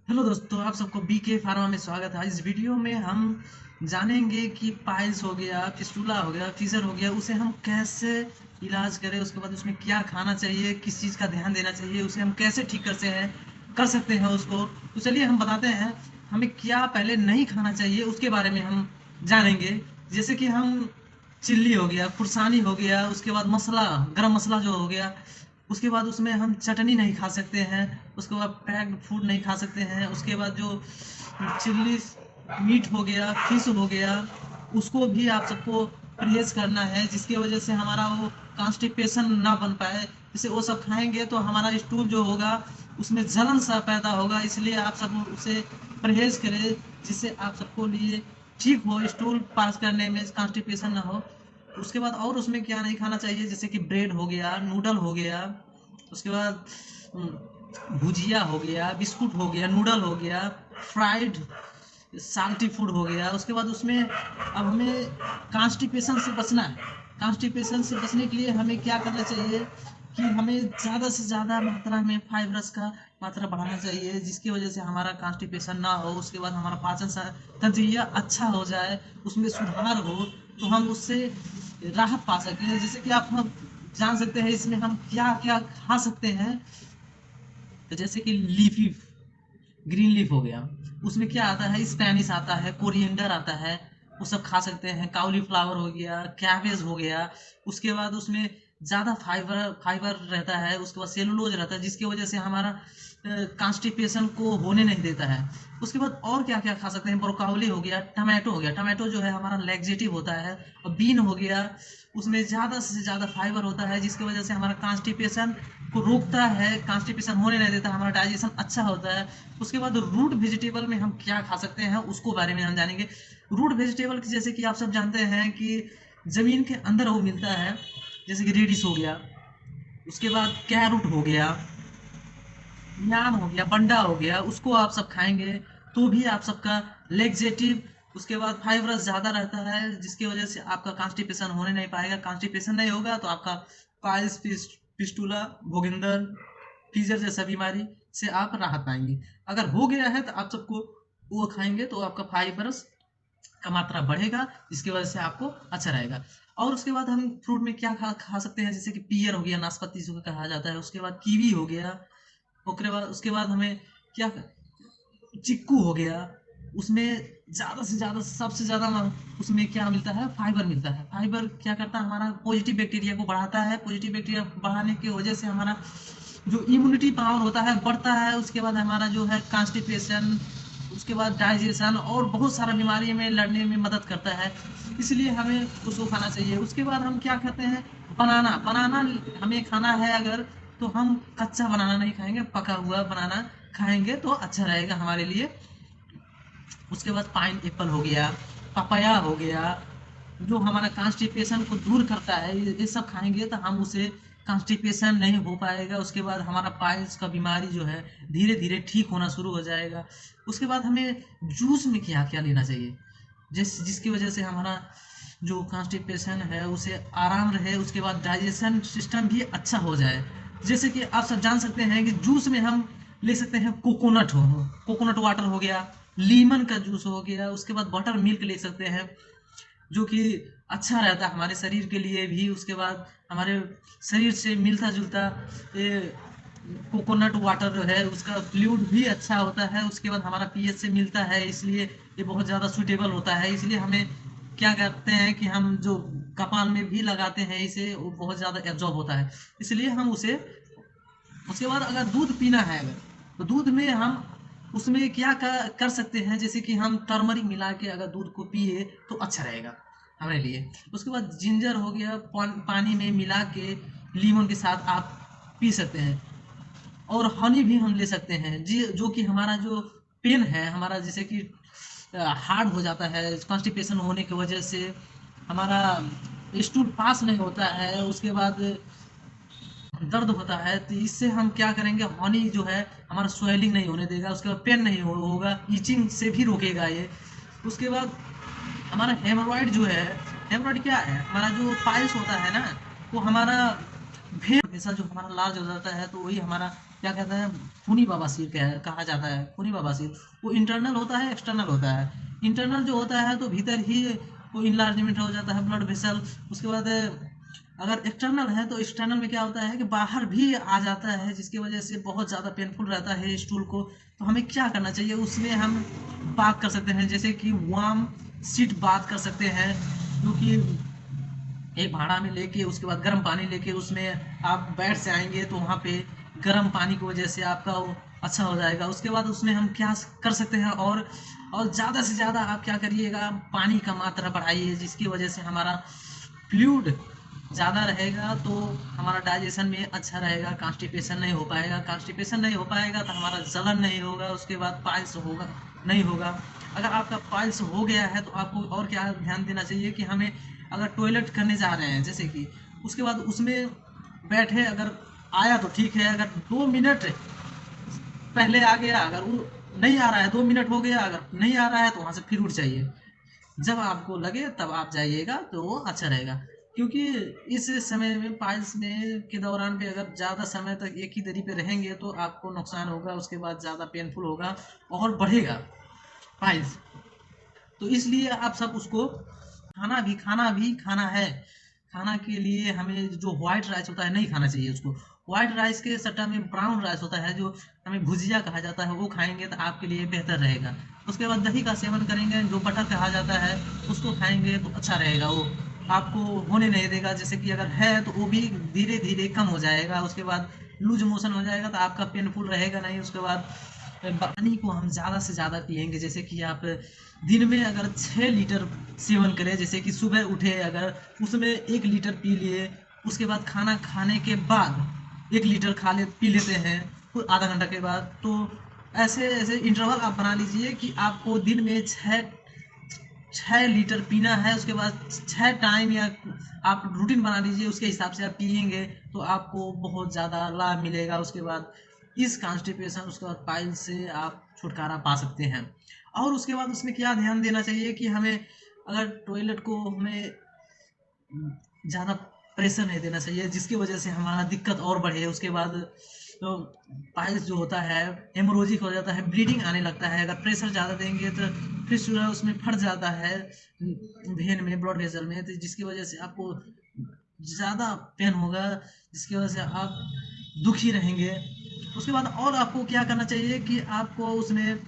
Hello दोस्तों, आप सबको बीके फार्मा में स्वागत है। इस वीडियो में हम जानेंगे कि पाइल्स हो गया, फिस्टुला हो गया, फीसर हो गया, उसे हम कैसे इलाज करें। उसके बाद उसमें क्या खाना चाहिए, किस चीज़ का ध्यान देना चाहिए, उसे हम कैसे ठीक कर सकते हैं उसको। तो चलिए हम बताते हैं हमें क्या पहले नहीं खाना चाहिए, उसके बारे में हम जानेंगे। जैसे कि हम चिल्ली हो गया, फुरसानी हो गया, उसके बाद मसाला, गरम मसाला जो हो गया, उसके बाद उसमें हम चटनी नहीं खा सकते हैं, उसके बाद पैक्ड फूड नहीं खा सकते हैं, उसके बाद जो चिल्ली मीट हो गया, फिश हो गया, उसको भी आप सबको परहेज करना है, जिसकी वजह से हमारा वो कॉन्स्टिपेशन ना बन पाए। जैसे वो सब खाएंगे तो हमारा स्टूल जो होगा उसमें जलन सा पैदा होगा, इसलिए आप सब उसे परहेज करें, जिससे आप सबको लिए ठीक हो, स्टूल पास करने में कॉन्स्टिपेशन ना हो। उसके बाद और उसमें क्या नहीं खाना चाहिए, जैसे कि ब्रेड हो गया, नूडल हो गया, उसके बाद भुजिया हो गया, बिस्कुट हो गया, नूडल हो गया, फ्राइड साल्टी फूड हो गया। उसके बाद उसमें अब हमें कॉन्स्टिपेशन से बचना है। कॉन्स्टिपेशन से बचने के लिए हमें क्या करना चाहिए कि हमें ज़्यादा से ज़्यादा मात्रा में फाइबरस का मात्रा बढ़ाना चाहिए, जिसकी वजह से हमारा कॉन्स्टिपेशन ना हो। उसके बाद हमारा पाचन तंत्रिया अच्छा हो जाए, उसमें सुधार हो, तो हम उससे राहत पा सकें। जैसे कि आप हम जान सकते हैं इसमें हम क्या क्या खा सकते हैं। तो जैसे कि लीफी ग्रीन लीफ हो गया, उसमें क्या आता है, स्पेनिश आता है, कोरिएंडर आता है, वो सब खा सकते हैं। काउलीफ्लावर हो गया, कैबेज हो गया, उसके बाद उसमें ज़्यादा फाइबर फाइबर रहता है, उसके बाद सेलुलोज रहता है, जिसकी वजह से हमारा कॉन्स्टिपेशन को होने नहीं देता है। उसके बाद और क्या क्या खा सकते हैं, ब्रोकाउली हो गया, टमाटो हो गया, टमाटो जो है हमारा लैक्सेटिव होता है, और बीन हो गया, उसमें ज़्यादा से ज़्यादा फाइबर होता है, जिसकी वजह से हमारा कॉन्स्टिपेशन को रोकता है, कॉन्स्टिपेशन होने नहीं देता, हमारा डाइजेशन अच्छा होता है। उसके बाद रूट वेजिटेबल में हम क्या खा सकते हैं, उसको बारे में हम जानेंगे। रूट वेजिटेबल जैसे कि आप सब जानते हैं कि ज़मीन के अंदर वो मिलता है, जैसे कि रेडिश हो गया, उसके बाद कैरोट हो गया, याम हो गया, बंडा हो गया, उसको आप सब खाएंगे तो भी आप सबका लेग्जेटिव, उसके बाद फाइबरस ज़्यादा रहता है, जिसकी वजह से आपका कॉन्स्टिपेशन होने नहीं पाएगा। कॉन्स्टिपेशन नहीं होगा तो आपका पाइल्स, फिस्टुला, भोगिंदर, फीजर जैसा बीमारी से आप राहत पाएंगे। अगर हो गया है तो आप सबको वो खाएंगे तो आपका फाइबरस का मात्रा बढ़ेगा, जिसकी वजह से आपको अच्छा रहेगा। और उसके बाद हम फ्रूट में क्या खा सकते हैं, जैसे कि पियर हो गया, नाशपाती जिसको कहा जाता है, उसके बाद कीवी हो गया, उसके बाद हमें क्या, चिक्कू हो गया, उसमें ज़्यादा से ज़्यादा, सबसे ज़्यादा उसमें क्या मिलता है, फाइबर मिलता है। फाइबर क्या करता है, हमारा पॉजिटिव बैक्टीरिया को बढ़ाता है, पॉजिटिव बैक्टीरिया बढ़ाने की वजह से हमारा जो इम्यूनिटी पावर होता है बढ़ता है। उसके बाद हमारा जो है कॉन्स्टिपेशन, उसके बाद डाइजेशन और बहुत सारा बीमारी में लड़ने में मदद करता है, इसलिए हमें उसको खाना चाहिए। उसके बाद हम क्या खाते हैं, बनाना। बनाना हमें खाना है अगर, तो हम कच्चा बनाना नहीं खाएंगे, पका हुआ बनाना खाएंगे तो अच्छा रहेगा हमारे लिए। उसके बाद पाइन एप्पल हो गया, पपाया हो गया, जो हमारा कॉन्स्टिपेशन को दूर करता है, ये सब खाएंगे तो हम उसे कॉन्स्टिपेशन नहीं हो पाएगा। उसके बाद हमारा पाइल्स का बीमारी जो है धीरे धीरे ठीक होना शुरू हो जाएगा। उसके बाद हमें जूस में क्या क्या लेना चाहिए, जिसकी वजह से हमारा जो कॉन्स्टिपेशन है उसे आराम रहे, उसके बाद डाइजेशन सिस्टम भी अच्छा हो जाए। जैसे कि आप सब जान सकते हैं कि जूस में हम ले सकते हैं, कोकोनट वाटर हो गया, लीमन का जूस हो गया, उसके बाद बटर मिल्क ले सकते हैं, जो कि अच्छा रहता है हमारे शरीर के लिए भी। उसके बाद हमारे शरीर से मिलता जुलता ये कोकोनट वाटर जो है उसका फ्लूइड भी अच्छा होता है, उसके बाद हमारा पीएच से मिलता है, इसलिए ये बहुत ज़्यादा सूटेबल होता है। इसलिए हमें क्या करते हैं कि हम जो कपाल में भी लगाते हैं इसे, वो बहुत ज़्यादा एब्जॉर्ब होता है, इसलिए हम उसे। उसके बाद अगर दूध पीना है अगर, तो दूध में हम उसमें क्या कर सकते हैं, जैसे कि हम टर्मरिक मिला के अगर दूध को पिए तो अच्छा रहेगा हमारे लिए। उसके बाद जिंजर हो गया, पानी में मिला के लीमन के साथ आप पी सकते हैं। और हनी भी हम ले सकते हैं जी, जो कि हमारा जो पेन है हमारा, जैसे कि हार्ड हो जाता है कॉन्स्टिपेशन होने की वजह से, हमारा स्टूल पास नहीं होता है, उसके बाद दर्द होता है, तो इससे हम क्या करेंगे, हनी जो है हमारा स्वेलिंग नहीं होने देगा, उसके बाद पेन नहीं होगा, ईचिंग से भी रोकेगा ये। उसके बाद हमारा हेमोरॉइड जो है, हेमोरॉइड क्या है, हमारा जो पाइल्स होता है ना, वो हमारा भेड़ जैसा जो हमारा लार्ज हो जाता है, तो वही हमारा क्या कहते हैं, खूनी बवासीर कहा जाता है। खूनी बवासीर वो इंटरनल होता है, एक्सटर्नल होता है। इंटरनल जो होता है तो भीतर ही वो इनलार्जमेंट हो जाता है ब्लड वेसल। उसके बाद अगर एक्सटर्नल है तो एक्सटर्नल में क्या होता है कि बाहर भी आ जाता है, जिसकी वजह से बहुत ज़्यादा पेनफुल रहता है स्टूल को। तो हमें क्या करना चाहिए, उसमें हम बात कर सकते हैं, जैसे कि वार्म सीट बात कर सकते हैं, जो कि एक भाड़ा में लेके उसके बाद गर्म पानी लेके उसमें आप बैठ से आएंगे तो वहाँ पे गर्म पानी की वजह से आपका वो अच्छा हो जाएगा। उसके बाद उसमें हम क्या कर सकते हैं, और ज़्यादा से ज़्यादा आप क्या करिएगा, पानी का मात्रा बढ़ाइए, जिसकी वजह से हमारा फ्लूइड ज़्यादा रहेगा तो हमारा डाइजेशन में अच्छा रहेगा। कॉन्स्टिपेशन नहीं हो पाएगा, कॉन्स्टिपेशन नहीं हो पाएगा तो हमारा जलन नहीं होगा, उसके बाद पाइल्स होगा नहीं होगा। अगर आपका पाइल्स हो गया है तो आपको और क्या ध्यान देना चाहिए कि हमें अगर टॉयलेट करने जा रहे हैं, जैसे कि उसके बाद उसमें बैठे, अगर आया तो ठीक है, अगर 2 मिनट पहले आ गया, अगर वो नहीं आ रहा है, 2 मिनट हो गया, अगर नहीं आ रहा है तो वहाँ से फिर उठ जाइए। जब आपको लगे तब आप जाइएगा तो वो अच्छा रहेगा। क्योंकि इस समय में पाइल्स में के दौरान भी अगर ज़्यादा समय तक एक ही दरी पे रहेंगे तो आपको नुकसान होगा, उसके बाद ज़्यादा पेनफुल होगा और बढ़ेगा पाइल्स। तो इसलिए आप सब उसको खाना भी खाना है। खाना के लिए हमें जो व्हाइट राइस होता है नहीं खाना चाहिए उसको। व्हाइट राइस के सट्टा में ब्राउन राइस होता है, जो हमें भुजिया कहा जाता है, वो खाएंगे तो आपके लिए बेहतर रहेगा। उसके बाद दही का सेवन करेंगे, जो बटर कहा जाता है, उसको खाएंगे तो अच्छा रहेगा। वो आपको होने नहीं देगा, जैसे कि अगर है तो वो भी धीरे धीरे कम हो जाएगा। उसके बाद लूज मोशन हो जाएगा तो आपका पेनफुल रहेगा नहीं। उसके बाद पानी को हम ज़्यादा से ज़्यादा पिएंगे, जैसे कि आप दिन में अगर 6 लीटर सेवन करें, जैसे कि सुबह उठे अगर उसमें 1 लीटर पी लिए, उसके बाद खाना खाने के बाद 1 लीटर पी लेते हैं फिर आधा घंटा के बाद। तो ऐसे ऐसे इंटरवल आप बना लीजिए कि आपको दिन में 6 लीटर पीना है। उसके बाद 6 टाइम, या आप रूटीन बना लीजिए, उसके हिसाब से आप पिएंगे तो आपको बहुत ज़्यादा लाभ मिलेगा। उसके बाद इस कॉन्स्टिपेशन, उसके बाद पाइल से आप छुटकारा पा सकते हैं। और उसके बाद उसमें क्या ध्यान देना चाहिए कि हमें अगर टॉयलेट को हमें ज़्यादा प्रेशर नहीं देना चाहिए, जिसकी वजह से हमारा दिक्कत और बढ़े। उसके बाद तो पाइल्स जो होता है हेमोरोजिक हो जाता है, ब्लीडिंग आने लगता है। अगर प्रेशर ज़्यादा देंगे तो फिर जो है उसमें फट जाता है वेन में, ब्लड वेसल में, तो जिसकी वजह से आपको ज़्यादा पेन होगा, जिसकी वजह से आप दुखी रहेंगे। उसके बाद और आपको क्या करना चाहिए कि आपको उसमें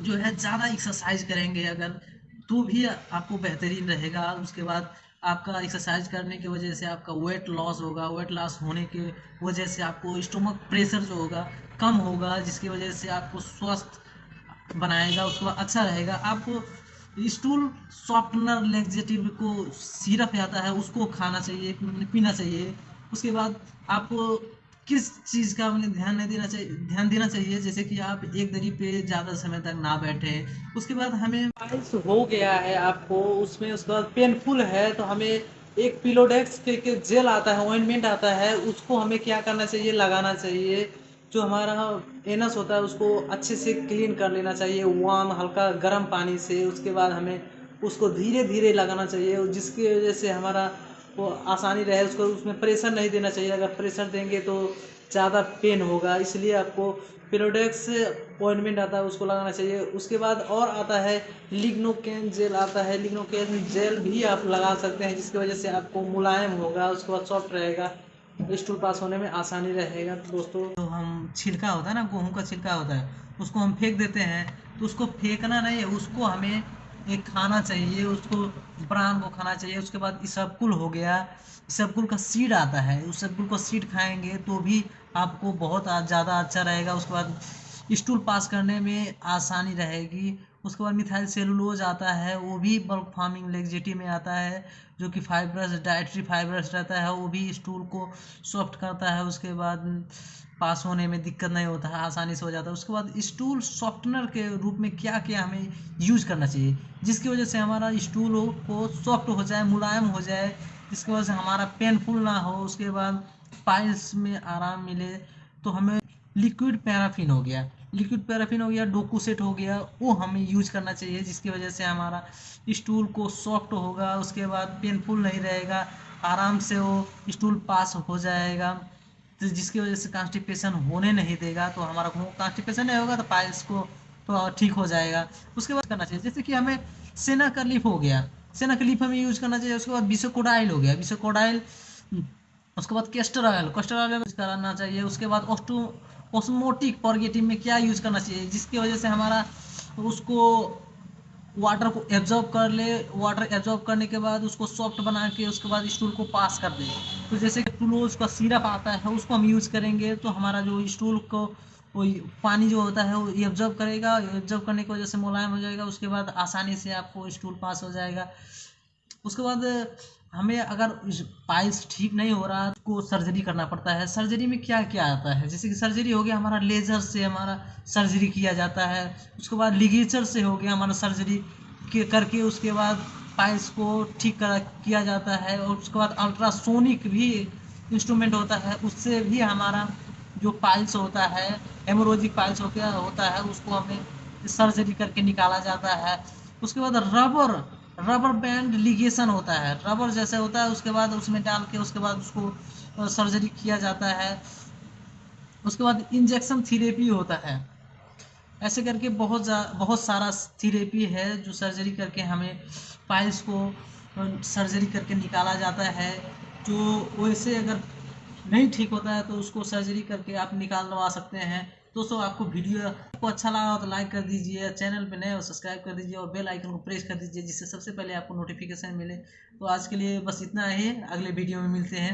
जो है ज़्यादा एक्सरसाइज करेंगे अगर, तो भी आपको बेहतरीन रहेगा। उसके बाद आपका एक्सरसाइज करने की वजह से आपका वेट लॉस होगा, वेट लॉस होने की वजह से आपको स्टोमक प्रेशर जो होगा कम होगा, जिसकी वजह से आपको स्वस्थ बनाएगा। उसके बाद अच्छा रहेगा। आपको स्टूल सॉफ्टनर लेक्जेटिव को सिरप आता है, उसको खाना चाहिए, पीना चाहिए। उसके बाद आपको किस चीज़ का मतलब ध्यान देना चाहिए, जैसे कि आप एक दरी पे ज़्यादा समय तक ना बैठे। उसके बाद हमें पाइल्स हो गया है आपको, उसमें उसके बाद पेनफुल है तो हमें एक पिलोडेक्स के जेल आता है, ऑइंटमेंट आता है, उसको हमें क्या करना चाहिए, लगाना चाहिए। जो हमारा एनस होता है उसको अच्छे से क्लीन कर लेना चाहिए वार्म हल्का गर्म पानी से। उसके बाद हमें उसको धीरे धीरे लगाना चाहिए, जिसकी वजह से हमारा वो आसानी रहे। उसको उसमें प्रेशर नहीं देना चाहिए, अगर प्रेशर देंगे तो ज़्यादा पेन होगा। इसलिए आपको पिरोडेक्स ऑइंटमेंट आता है उसको लगाना चाहिए। उसके बाद और आता है लिग्नोकेन जेल आता है, लिग्नोकेन जेल भी आप लगा सकते हैं, जिसकी वजह से आपको मुलायम होगा, उसके बाद सॉफ्ट रहेगा, स्टूल पास होने में आसानी रहेगा। तो दोस्तों, तो हम छिलका होता है ना, गेहूँ का छिलका होता है, उसको हम फेंक देते हैं, तो उसको फेंकना नहीं है, उसको हमें एक खाना चाहिए, उसको ब्रान को खाना चाहिए। उसके बाद इसबगुल हो गया, इसबगुल का सीड आता है, उस इसबगुल को सीड खाएंगे तो भी आपको बहुत ज़्यादा अच्छा रहेगा। उसके बाद स्टूल पास करने में आसानी रहेगी। उसके बाद मिथाइल सेलुलोज आता है, वो भी बल्क फार्मिंग लेक्जेटी में आता है, जो कि फाइब्रस डाइटरी फाइब्रस रहता है, वो भी स्टूल को सॉफ्ट करता है। उसके बाद पास होने में दिक्कत नहीं होता है, आसानी से हो जाता है। उसके बाद स्टूल सॉफ्टनर के रूप में क्या क्या हमें यूज करना चाहिए, जिसकी वजह से हमारा स्टूल को सॉफ्ट हो जाए, मुलायम हो जाए, जिसकी वजह से हमारा पेनफुल ना हो। उसके बाद पाइल्स में आराम मिले तो हमें लिक्विड पैराफिन हो गया, डोकोसेट हो गया, वो हमें यूज करना चाहिए, जिसकी वजह से हमारा स्टूल को सॉफ्ट होगा। उसके बाद पेनफुल नहीं रहेगा, आराम से वो स्टूल पास हो जाएगा। तो जिसकी वजह से कॉन्स्टिपेशन होने नहीं देगा। तो हमारा कॉन्स्टिपेशन नहीं होगा तो पाइल्स को तो ठीक हो जाएगा। उसके बाद करना चाहिए, जैसे कि हमें सेनाकलीफ हो गया, सेनाकलीफ हमें यूज करना चाहिए। उसके बाद बिसोकोडाइल हो गया, बिसोकोडाइल। उसके बाद कैस्टर ऑयल यूज कराना चाहिए। उसके बाद ऑस्मोटिक पर्गेटिव में क्या यूज करना चाहिए, जिसकी वजह से हमारा उसको वाटर को एब्जॉर्ब कर ले, वाटर एब्जॉर्ब करने के बाद उसको सॉफ्ट बना के उसके बाद स्टूल को पास कर दे। तो जैसे टूलोज का सिरप आता है उसको हम यूज़ करेंगे तो हमारा जो स्टूल को वो पानी जो होता है वो एब्जॉर्ब करेगा, एब्जॉर्ब करने की वजह से मुलायम हो जाएगा। उसके बाद आसानी से आपको स्टूल पास हो जाएगा। उसके बाद हमें अगर पाइल्स ठीक नहीं हो रहा तो सर्जरी करना पड़ता है। सर्जरी में क्या क्या आता है, जैसे कि सर्जरी हो गया हमारा लेज़र से हमारा सर्जरी किया जाता है। उसके बाद लिगेचर से हो गया हमारा सर्जरी के करके उसके बाद पाइल्स को ठीक किया जाता है। और उसके बाद अल्ट्रासोनिक भी इंस्ट्रूमेंट होता है, उससे भी हमारा जो पाइल्स होता है, हेमोरोजिक पाइल्स होता है उसको हमें सर्जरी करके निकाला जाता है। उसके बाद रबर बैंड लिगेशन होता है, रबर जैसे होता है उसके बाद उसमें डाल के उसके बाद उसको सर्जरी किया जाता है। उसके बाद इंजेक्शन थेरेपी होता है। ऐसे करके बहुत सारा थेरेपी है जो सर्जरी करके हमें पाइल्स को सर्जरी करके निकाला जाता है। जो वैसे अगर नहीं ठीक होता है तो उसको सर्जरी करके आप निकालवा सकते हैं। दोस्तों आपको वीडियो आपको अच्छा लगा हो तो लाइक कर दीजिए, चैनल पे नए हो सब्सक्राइब कर दीजिए और बेल आइकन को प्रेस कर दीजिए जिससे सबसे पहले आपको नोटिफिकेशन मिले। तो आज के लिए बस इतना ही, अगले वीडियो में मिलते हैं।